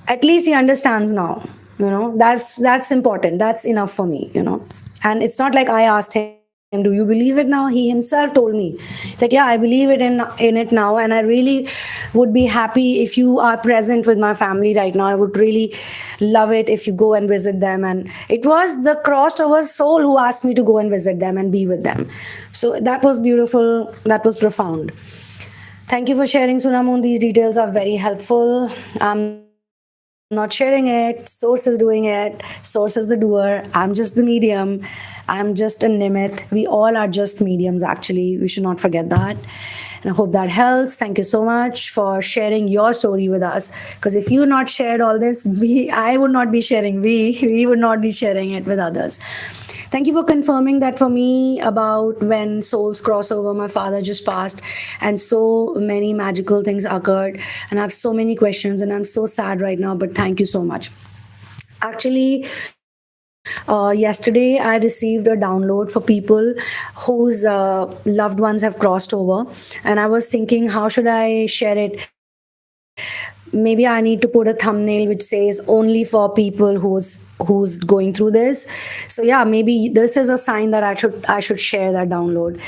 at least he understands now. That's important. That's enough for me. And it's not like I asked him, "Do you believe it now?" He himself told me that, "Yeah, I believe it in it now, and I really would be happy if you are present with my family right now. I would really love it if you go and visit them." And it was the crossed over soul who asked me to go and visit them and be with them. So that was beautiful. That was profound. Thank you for sharing, TheSunamoon. These details are very helpful. Not sharing it. Source is doing it. Source is the doer. I'm just the medium. I'm just a nimit. We all are just mediums, actually. We should not forget that. And I hope that helps. Thank you so much for sharing your story with us. Because if you not shared all this, I would not be sharing. We would not be sharing it with others. Thank you for confirming that for me about when souls cross over. My father just passed, and so many magical things occurred. And I have so many questions, and I'm so sad right now, but thank you so much. Actually, yesterday I received a download for people whose loved ones have crossed over, and I was thinking, how should I share it? Maybe I need to put a thumbnail which says only for people who's going through this. So yeah, maybe this is a sign that I should share that download.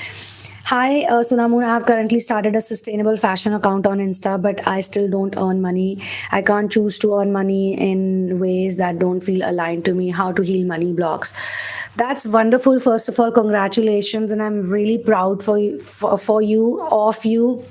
Hi, TheSunamoon. I have currently started a sustainable fashion account on Insta, but I still don't earn money. I can't choose to earn money in ways that don't feel aligned to me. How to heal money blocks? That's wonderful. First of all, congratulations, and I'm really proud of you.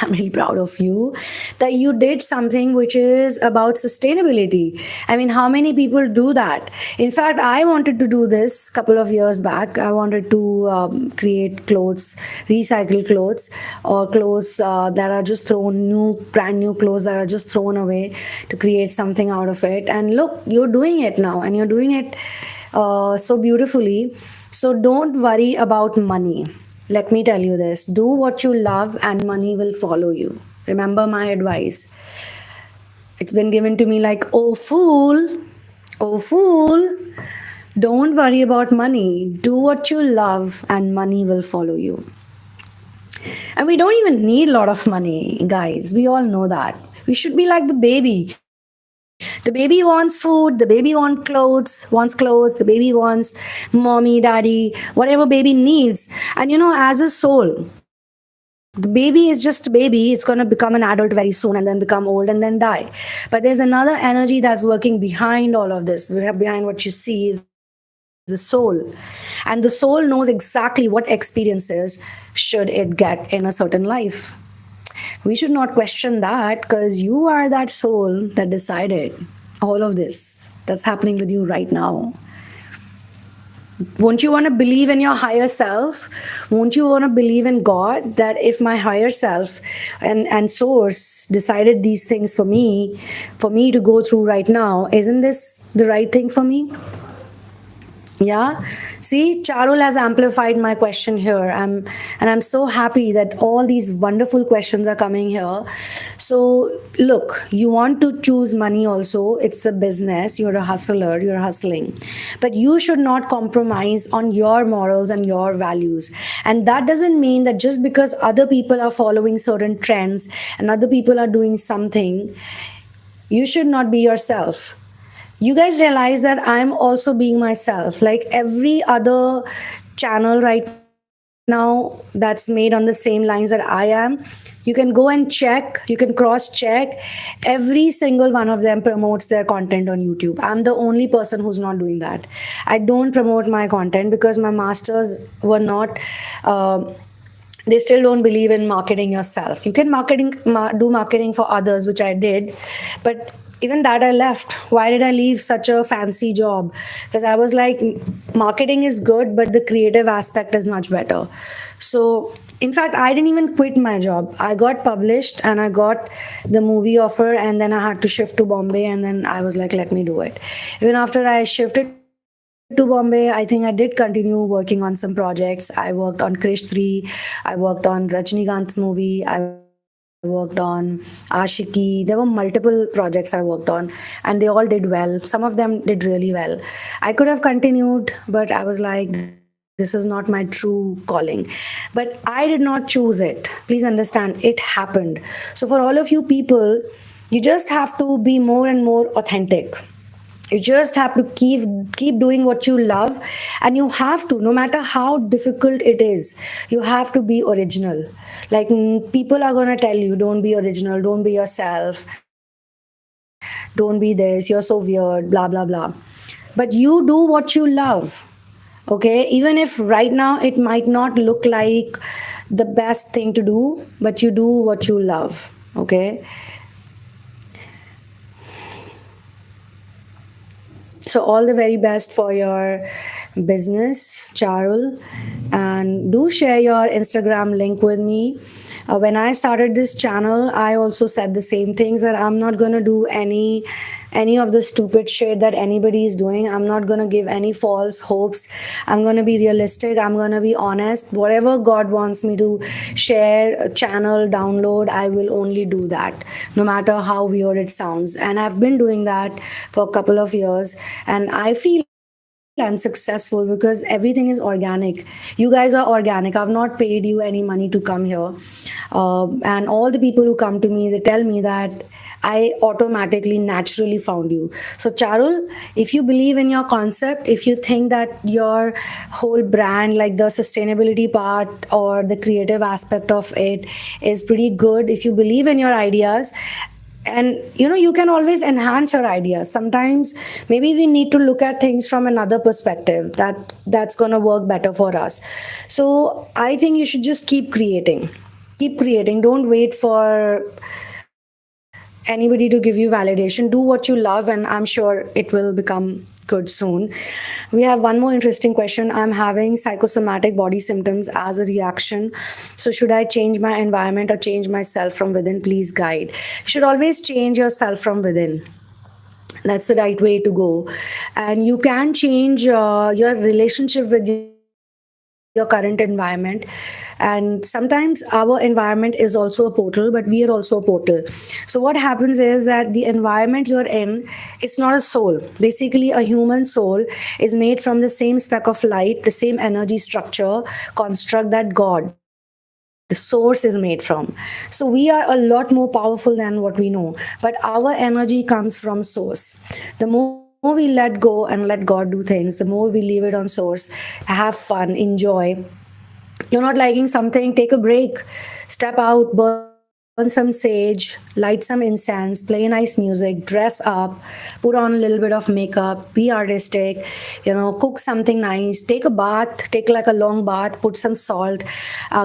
I'm really proud of you that you did something which is about sustainability. I mean, how many people do that? In fact, I wanted to do this a couple of years back. I wanted to create clothes, recycle clothes, or clothes that are just brand new clothes that are just thrown away, to create something out of it. And look, you're doing it now, and you're doing it so beautifully. So don't worry about money. Let me tell you this. Do what you love and money will follow you. Remember my advice. It's been given to me like, oh fool, don't worry about money. Do what you love and money will follow you. And we don't even need a lot of money, guys. We all know that. We should be like the baby. The baby wants food, the baby wants clothes, the baby wants mommy, daddy, whatever baby needs. And as a soul, the baby is just a baby. It's going to become an adult very soon and then become old and then die. But there's another energy that's working behind all of this. Behind what you see is the soul. And the soul knows exactly what experiences should it get in a certain life. We should not question that, because you are that soul that decided all of this that's happening with you right now. Won't you want to believe in your higher self? Won't you want to believe in God, that if my higher self and source decided these things for me to go through right now, isn't this the right thing for me? Yeah. See, Charul has amplified my question here. I'm so happy that all these wonderful questions are coming here. So look, you want to choose money also. It's a business. You're a hustler. You're hustling. But you should not compromise on your morals and your values. And that doesn't mean that just because other people are following certain trends and other people are doing something, you should not be yourself. you guys realize that I'm also being myself, like every other channel right now that's made on the same lines that I am. You can go and check, you can cross check. Every single one of them promotes their content on YouTube. I'm the only person who's not doing that. I don't promote my content because my masters were not. They still don't believe in marketing yourself. You can do marketing for others, which I did, but even that I left. Why did I leave such a fancy job? Because I was like, marketing is good, but the creative aspect is much better. So in fact, I didn't even quit my job. I got published and I got the movie offer, and then I had to shift to Bombay, and then I was like, let me do it. Even after I shifted to Bombay, I think I did continue working on some projects. I worked on Krish 3, I worked on Rajnikant's movie, I worked on Ashiki. There were multiple projects I worked on, and they all did well. Some of them did really well. I could have continued, but I was like, this is not my true calling. But I did not choose it. Please understand, it happened. So for all of you people, you just have to be more and more authentic. You just have to keep doing what you love, and you have to, no matter how difficult it is, you have to be original. Like, people are going to tell you, don't be original, don't be yourself, don't be this, you're so weird, blah blah blah. But you do what you love. Okay, even if right now it might not look like the best thing to do, but you do what you love. Okay. So all the very best for your business, Charul, and do share your Instagram link with me. When I started this channel, I also said the same things, that I'm not going to do any of the stupid shit that anybody is doing. I'm not going to give any false hopes. I'm going to be realistic. I'm going to be honest. Whatever God wants me to share, channel, download, I will only do that, no matter how weird it sounds. And I've been doing that for a couple of years, and I feel I'm successful because everything is organic. You guys are organic. I've not paid you any money to come here. And all the people who come to me, they tell me that I automatically, naturally found you. So, Charul, if you believe in your concept, if you think that your whole brand, like the sustainability part or the creative aspect of it, is pretty good, if you believe in your ideas, and you can always enhance your ideas. Sometimes maybe we need to look at things from another perspective, that's going to work better for us. So I think you should just keep creating. Don't wait for anybody to give you validation. Do what you love, and I'm sure it will become good soon. We have one more interesting question. I'm having psychosomatic body symptoms as a reaction. So, should I change my environment or change myself from within? Please guide. You should always change yourself from within. That's the right way to go. And you can change your relationship with your current environment. And sometimes our environment is also a portal, but we are also a portal. So what happens is that the environment you're in, it's not a soul. Basically, a human soul is made from the same speck of light, the same energy structure construct that God, the source, is made from. So we are a lot more powerful than what we know, but our energy comes from source. The more we let go and let God do things, the more we leave it on source, have fun, enjoy. You're not liking something, take a break, step out, burn some sage, light some incense, play nice music, dress up, put on a little bit of makeup, be artistic, cook something nice, take a bath, take like a long bath, put some salt,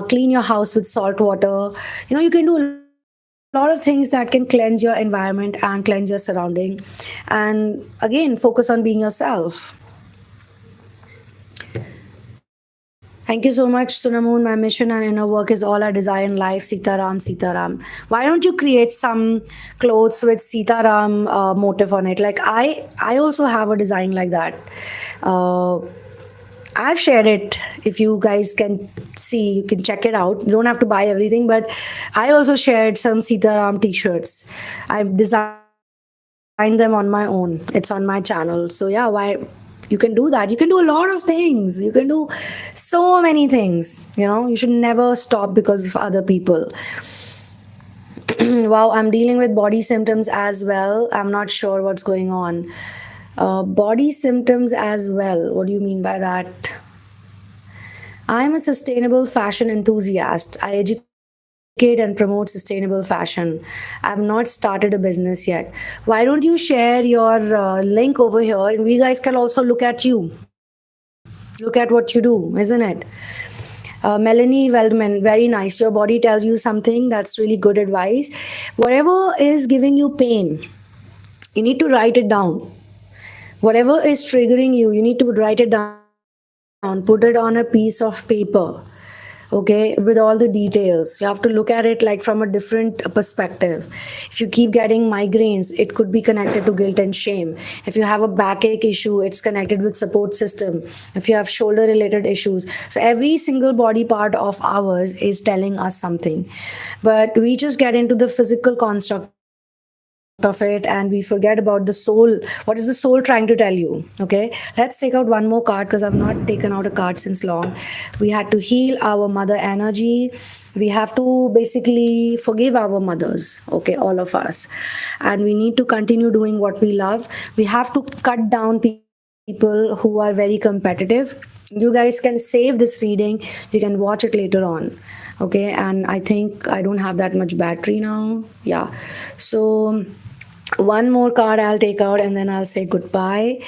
clean your house with salt water. You can do a lot of things that can cleanse your environment and cleanse your surrounding. And again, focus on being yourself. Thank you so much, Sunamoon. My mission and inner work is all I desire in life. Sitaram, Sitaram. Why don't you create some clothes with Sitaram motif on it? Like I also have a design like that. Uh, I've shared it. If you guys can see, you can check it out. You don't have to buy everything, but I also shared some Sitaram t-shirts. I've designed them on my own. It's on my channel. So yeah, why you can do that. You can do a lot of things. You can do so many things. You should never stop because of other people. Wow, I'm dealing with body symptoms as well. I'm not sure what's going on. Body symptoms as well. What do you mean by that? I'm a sustainable fashion enthusiast. I educate and promote sustainable fashion. I've not started a business yet. Why don't you share your link over here and we guys can also look at you? Look at what you do, isn't it? Melanie Weldman, very nice. Your body tells you something. That's really good advice. Whatever is giving you pain, you need to write it down. Whatever is triggering you, you need to write it down, put it on a piece of paper, okay, with all the details. You have to look at it like from a different perspective. If you keep getting migraines, it could be connected to guilt and shame. If you have a backache issue, it's connected with support system. If you have shoulder related issues, so every single body part of ours is telling us something, but we just get into the physical construct of it and we forget about the soul. What is the soul trying to tell you? Okay, let's take out one more card because I've not taken out a card since long. We had to heal our mother energy. We have to basically forgive our mothers, okay, all of us, and we need to continue doing what we love. We have to cut down people who are very competitive. You guys can save this reading, you can watch it later on, okay? And I think I don't have that much battery now. Yeah, so one more card I'll take out and then I'll say goodbye.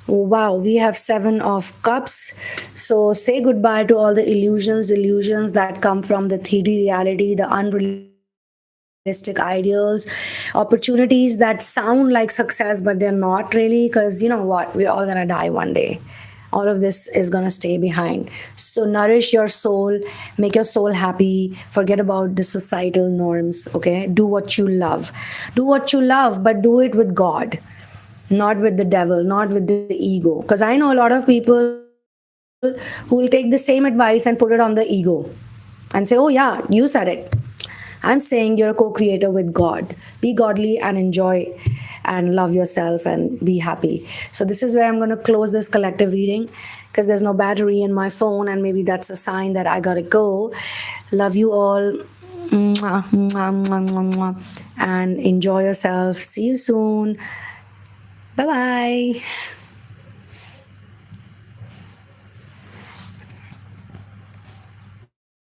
Wow, we have 7 of cups. So say goodbye to all the illusions that come from the 3D reality, the unrealistic ideals, opportunities that sound like success but they're not really, because you know what, we're all gonna die one day. All of this is going to stay behind. So nourish your soul, make your soul happy, forget about the societal norms, okay? Do what you love. Do what you love, but do it with God, not with the devil, not with the ego. Because I know a lot of people who will take the same advice and put it on the ego and say, oh yeah, you said it. I'm saying you're a co-creator with God. Be godly and enjoy and love yourself and be happy. So this is where I'm going to close this collective reading because there's no battery in my phone and maybe that's a sign that I got to go. Love you all. Mwah, mwah, mwah, mwah, mwah. And enjoy yourself. See you soon. Bye-bye.